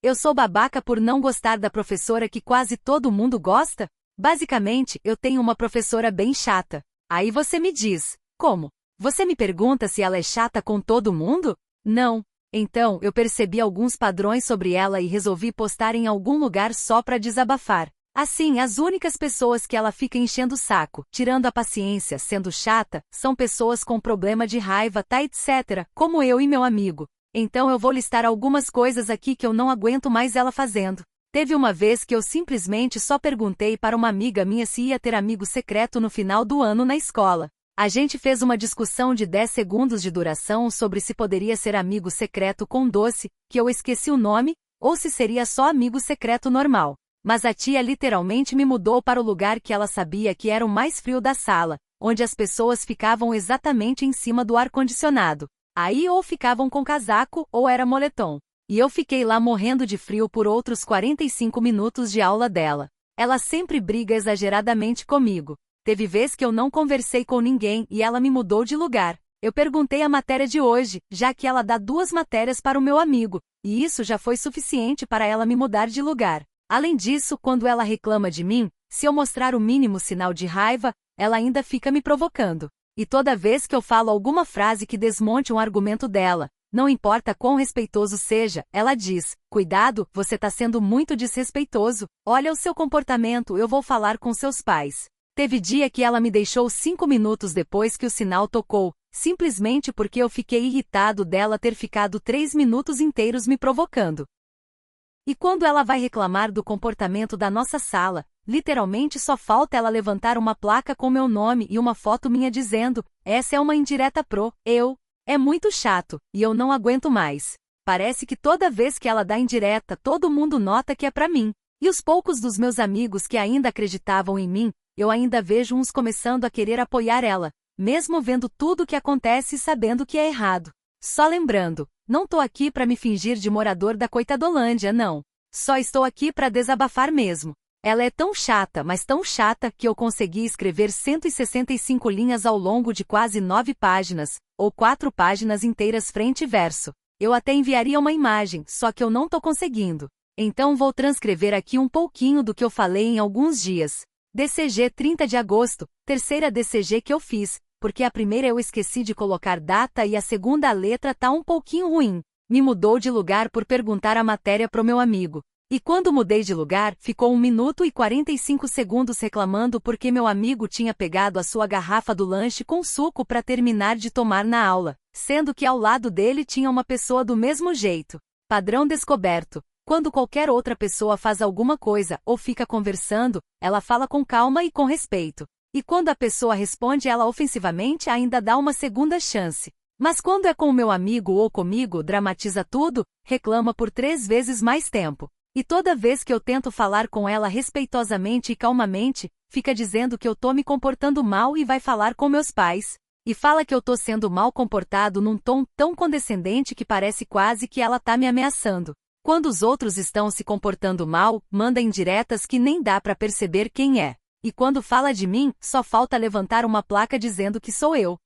Eu sou babaca por não gostar da professora que quase todo mundo gosta? Basicamente, eu tenho uma professora bem chata. Aí você me diz, como? Você me pergunta se ela é chata com todo mundo? Não. Então, eu percebi alguns padrões sobre ela e resolvi postar em algum lugar só pra desabafar. Assim, as únicas pessoas que ela fica enchendo o saco, tirando a paciência, sendo chata, são pessoas com problema de raiva, tá, etc., como eu e meu amigo. Então eu vou listar algumas coisas aqui que eu não aguento mais ela fazendo. Teve uma vez que eu simplesmente só perguntei para uma amiga minha se ia ter amigo secreto no final do ano na escola. A gente fez uma discussão de 10 segundos de duração sobre se poderia ser amigo secreto com doce, que eu esqueci o nome, ou se seria só amigo secreto normal. Mas a tia literalmente me mudou para o lugar que ela sabia que era o mais frio da sala, onde as pessoas ficavam exatamente em cima do ar-condicionado. Aí ou ficavam com casaco ou era moletom. E eu fiquei lá morrendo de frio por outros 45 minutos de aula dela. Ela sempre briga exageradamente comigo. Teve vez que eu não conversei com ninguém e ela me mudou de lugar. Eu perguntei a matéria de hoje, já que ela dá 2 matérias para o meu amigo, e isso já foi suficiente para ela me mudar de lugar. Além disso, quando ela reclama de mim, se eu mostrar o mínimo sinal de raiva, ela ainda fica me provocando. E toda vez que eu falo alguma frase que desmonte um argumento dela, não importa quão respeitoso seja, ela diz, cuidado, você tá sendo muito desrespeitoso, olha o seu comportamento, eu vou falar com seus pais. Teve dia que ela me deixou 5 minutos depois que o sinal tocou, simplesmente porque eu fiquei irritado dela ter ficado 3 minutos inteiros me provocando. E quando ela vai reclamar do comportamento da nossa sala, literalmente só falta ela levantar uma placa com meu nome e uma foto minha dizendo, essa é uma indireta pro, eu. É muito chato, e eu não aguento mais. Parece que toda vez que ela dá indireta todo mundo nota que é pra mim. E os poucos dos meus amigos que ainda acreditavam em mim, eu ainda vejo uns começando a querer apoiar ela, mesmo vendo tudo o que acontece e sabendo que é errado. Só lembrando, não tô aqui pra me fingir de morador da Coitadolândia, não. Só estou aqui pra desabafar mesmo. Ela é tão chata, mas tão chata, que eu consegui escrever 165 linhas ao longo de quase 9 páginas, ou 4 páginas inteiras frente e verso. Eu até enviaria uma imagem, só que eu não tô conseguindo. Então vou transcrever aqui um pouquinho do que eu falei em alguns dias. DCG 30 de agosto, terceira DCG que eu fiz, porque a primeira eu esqueci de colocar data e a segunda letra tá um pouquinho ruim. Me mudou de lugar por perguntar a matéria pro meu amigo. E quando mudei de lugar, ficou 1 minuto e 45 segundos reclamando porque meu amigo tinha pegado a sua garrafa do lanche com suco para terminar de tomar na aula, sendo que ao lado dele tinha uma pessoa do mesmo jeito. Padrão descoberto. Quando qualquer outra pessoa faz alguma coisa ou fica conversando, ela fala com calma e com respeito. E quando a pessoa responde ela ofensivamente ainda dá uma segunda chance. Mas quando é com o meu amigo ou comigo, dramatiza tudo, reclama por 3 vezes mais tempo. E toda vez que eu tento falar com ela respeitosamente e calmamente, fica dizendo que eu tô me comportando mal e vai falar com meus pais. E fala que eu tô sendo mal comportado num tom tão condescendente que parece quase que ela tá me ameaçando. Quando os outros estão se comportando mal, manda indiretas que nem dá pra perceber quem é. E quando fala de mim, só falta levantar uma placa dizendo que sou eu.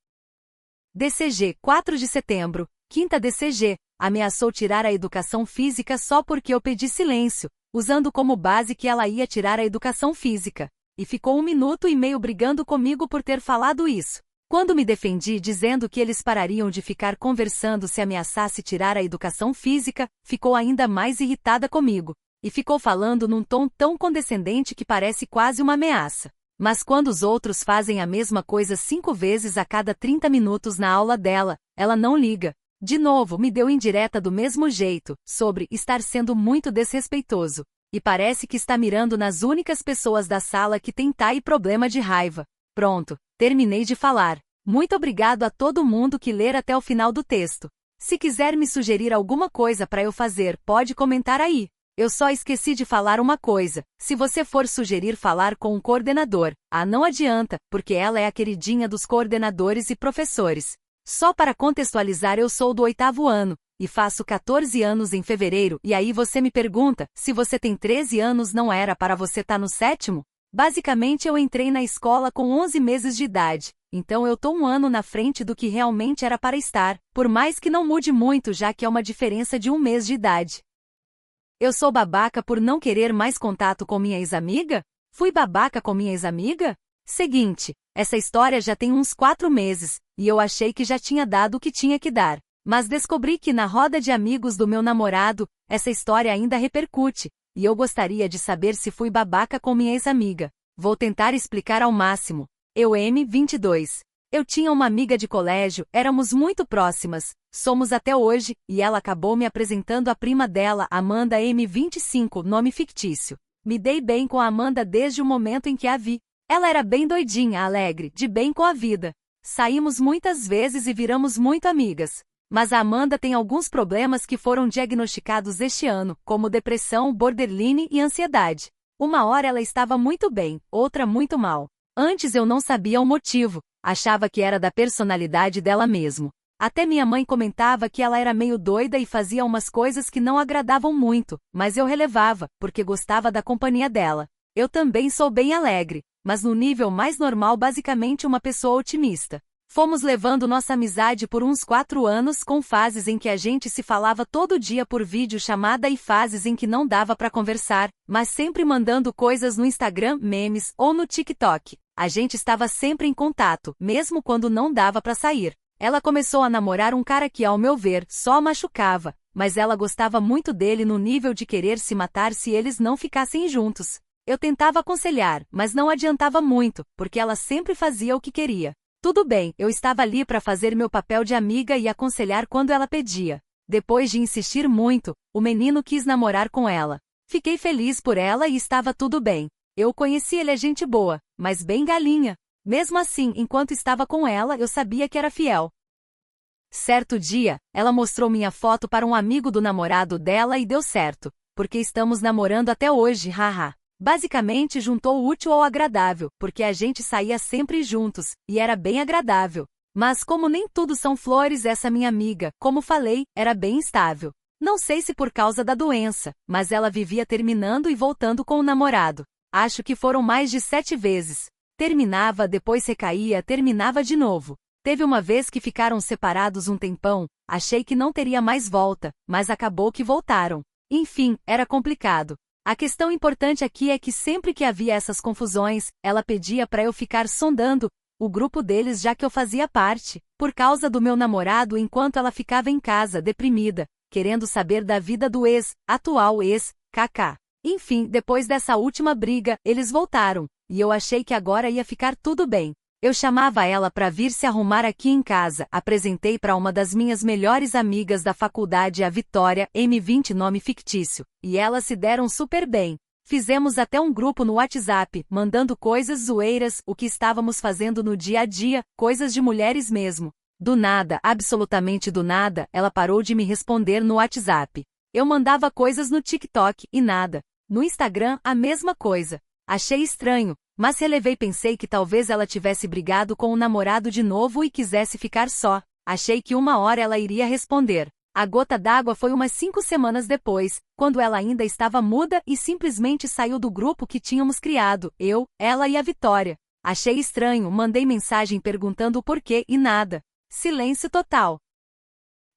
DCG 4 de setembro, quinta DCG. Ameaçou tirar a educação física só porque eu pedi silêncio, usando como base que ela ia tirar a educação física. E ficou 1 minuto e meio brigando comigo por ter falado isso. Quando me defendi dizendo que eles parariam de ficar conversando se ameaçasse tirar a educação física, ficou ainda mais irritada comigo. E ficou falando num tom tão condescendente que parece quase uma ameaça. Mas quando os outros fazem a mesma coisa 5 vezes a cada 30 minutos na aula dela, ela não liga. De novo me deu indireta do mesmo jeito, sobre estar sendo muito desrespeitoso. E parece que está mirando nas únicas pessoas da sala que têm e problema de raiva. Pronto, terminei de falar. Muito obrigado a todo mundo que ler até o final do texto. Se quiser me sugerir alguma coisa para eu fazer, pode comentar aí. Eu só esqueci de falar uma coisa. Se você for sugerir falar com um coordenador, não adianta, porque ela é a queridinha dos coordenadores e professores. Só para contextualizar, eu sou do 8º ano, e faço 14 anos em fevereiro, e aí você me pergunta, se você tem 13 anos não era para você estar no 7º? Basicamente eu entrei na escola com 11 meses de idade, então eu tô 1 ano na frente do que realmente era para estar, por mais que não mude muito já que é uma diferença de 1 mês de idade. Eu sou babaca por não querer mais contato com minha ex-amiga? Fui babaca com minha ex-amiga? Seguinte, essa história já tem uns 4 meses, e eu achei que já tinha dado o que tinha que dar. Mas descobri que na roda de amigos do meu namorado, essa história ainda repercute, e eu gostaria de saber se fui babaca com minha ex-amiga. Vou tentar explicar ao máximo. Eu, M22. Eu tinha uma amiga de colégio, éramos muito próximas, somos até hoje, e ela acabou me apresentando a prima dela, Amanda M25, nome fictício. Me dei bem com a Amanda desde o momento em que a vi. Ela era bem doidinha, alegre, de bem com a vida. Saímos muitas vezes e viramos muito amigas. Mas a Amanda tem alguns problemas que foram diagnosticados este ano, como depressão, borderline e ansiedade. Uma hora ela estava muito bem, outra muito mal. Antes eu não sabia o motivo, achava que era da personalidade dela mesmo. Até minha mãe comentava que ela era meio doida e fazia umas coisas que não agradavam muito, mas eu relevava, porque gostava da companhia dela. Eu também sou bem alegre, mas no nível mais normal, basicamente uma pessoa otimista. Fomos levando nossa amizade por uns 4 anos, com fases em que a gente se falava todo dia por videochamada e fases em que não dava pra conversar, mas sempre mandando coisas no Instagram, memes, ou no TikTok. A gente estava sempre em contato, mesmo quando não dava pra sair. Ela começou a namorar um cara que, ao meu ver, só machucava, mas ela gostava muito dele no nível de querer se matar se eles não ficassem juntos. Eu tentava aconselhar, mas não adiantava muito, porque ela sempre fazia o que queria. Tudo bem, eu estava ali para fazer meu papel de amiga e aconselhar quando ela pedia. Depois de insistir muito, o menino quis namorar com ela. Fiquei feliz por ela e estava tudo bem. Eu conheci ele, é gente boa, mas bem galinha. Mesmo assim, enquanto estava com ela, eu sabia que era fiel. Certo dia, ela mostrou minha foto para um amigo do namorado dela e deu certo, porque estamos namorando até hoje, haha. Basicamente juntou o útil ao agradável, porque a gente saía sempre juntos, e era bem agradável. Mas como nem tudo são flores, essa minha amiga, como falei, era bem instável. Não sei se por causa da doença, mas ela vivia terminando e voltando com o namorado. Acho que foram mais de 7 vezes. Terminava, depois recaía, terminava de novo. Teve uma vez que ficaram separados um tempão, achei que não teria mais volta, mas acabou que voltaram. Enfim, era complicado. A questão importante aqui é que sempre que havia essas confusões, ela pedia para eu ficar sondando o grupo deles, já que eu fazia parte, por causa do meu namorado, enquanto ela ficava em casa, deprimida, querendo saber da vida do atual ex, KK. Enfim, depois dessa última briga, eles voltaram, e eu achei que agora ia ficar tudo bem. Eu chamava ela para vir se arrumar aqui em casa, apresentei para uma das minhas melhores amigas da faculdade, a Vitória, M20, nome fictício, e elas se deram super bem. Fizemos até um grupo no WhatsApp, mandando coisas zoeiras, o que estávamos fazendo no dia a dia, coisas de mulheres mesmo. Do nada, absolutamente do nada, ela parou de me responder no WhatsApp. Eu mandava coisas no TikTok, e nada. No Instagram, a mesma coisa. Achei estranho, mas relevei, pensei que talvez ela tivesse brigado com o namorado de novo e quisesse ficar só. Achei que uma hora ela iria responder. A gota d'água foi umas 5 semanas depois, quando ela ainda estava muda e simplesmente saiu do grupo que tínhamos criado, eu, ela e a Vitória. Achei estranho, mandei mensagem perguntando o porquê e nada. Silêncio total.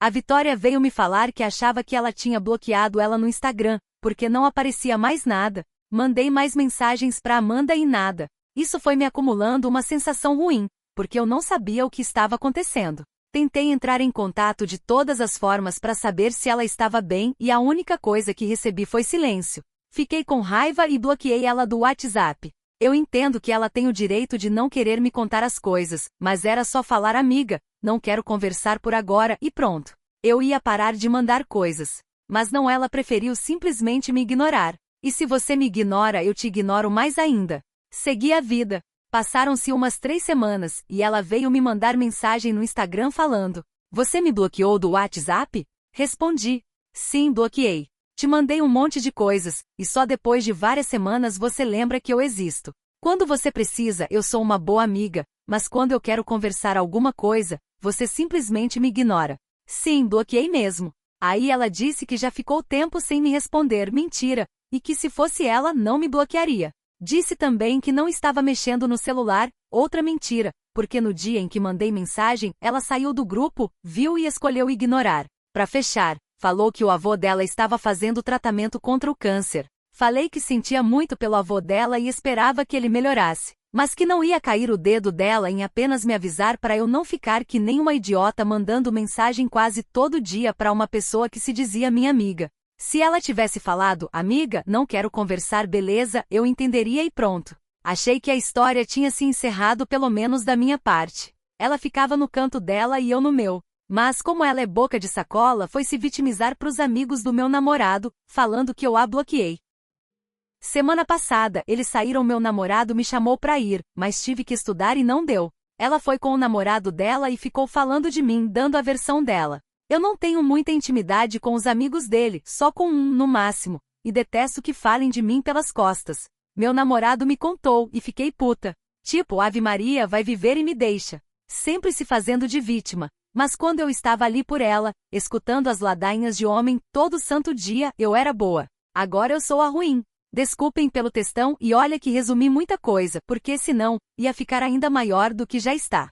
A Vitória veio me falar que achava que ela tinha bloqueado ela no Instagram, porque não aparecia mais nada. Mandei mais mensagens para Amanda e nada. Isso foi me acumulando uma sensação ruim, porque eu não sabia o que estava acontecendo. Tentei entrar em contato de todas as formas para saber se ela estava bem e a única coisa que recebi foi silêncio. Fiquei com raiva e bloqueei ela do WhatsApp. Eu entendo que ela tem o direito de não querer me contar as coisas, mas era só falar amiga, não quero conversar por agora e pronto. Eu ia parar de mandar coisas. Mas não, ela preferiu simplesmente me ignorar. E se você me ignora, eu te ignoro mais ainda. Segui a vida. Passaram-se umas 3 semanas, e ela veio me mandar mensagem no Instagram falando: "Você me bloqueou do WhatsApp?" Respondi: "Sim, bloqueei. Te mandei um monte de coisas, e só depois de várias semanas você lembra que eu existo. Quando você precisa, eu sou uma boa amiga, mas quando eu quero conversar alguma coisa, você simplesmente me ignora." Sim, bloqueei mesmo. Aí ela disse que já ficou tempo sem me responder, mentira, e que se fosse ela não me bloquearia. Disse também que não estava mexendo no celular, outra mentira, porque no dia em que mandei mensagem, ela saiu do grupo, viu e escolheu ignorar. Para fechar, Falou que o avô dela estava fazendo tratamento contra o câncer. Falei que sentia muito pelo avô dela e esperava que ele melhorasse, mas que não ia cair o dedo dela em apenas me avisar para eu não ficar que nem uma idiota mandando mensagem quase todo dia para uma pessoa que se dizia minha amiga. Se ela tivesse falado, amiga, não quero conversar, beleza, eu entenderia e pronto. Achei que a história tinha se encerrado pelo menos da minha parte. Ela ficava no canto dela e eu no meu. Mas como ela é boca de sacola, foi se vitimizar pros amigos do meu namorado, falando que eu a bloqueei. Semana passada, eles saíram, meu namorado me chamou pra ir, mas tive que estudar e não deu. Ela foi com o namorado dela e ficou falando de mim, dando a versão dela. Eu não tenho muita intimidade com os amigos dele, só com um, no máximo, e detesto que falem de mim pelas costas. Meu namorado me contou e fiquei puta. Tipo, Ave Maria vai viver e me deixa. Sempre se fazendo de vítima. Mas quando eu estava ali por ela, escutando as ladainhas de homem todo santo dia, eu era boa. Agora eu sou a ruim. Desculpem pelo textão e olha que resumi muita coisa, porque senão, ia ficar ainda maior do que já está.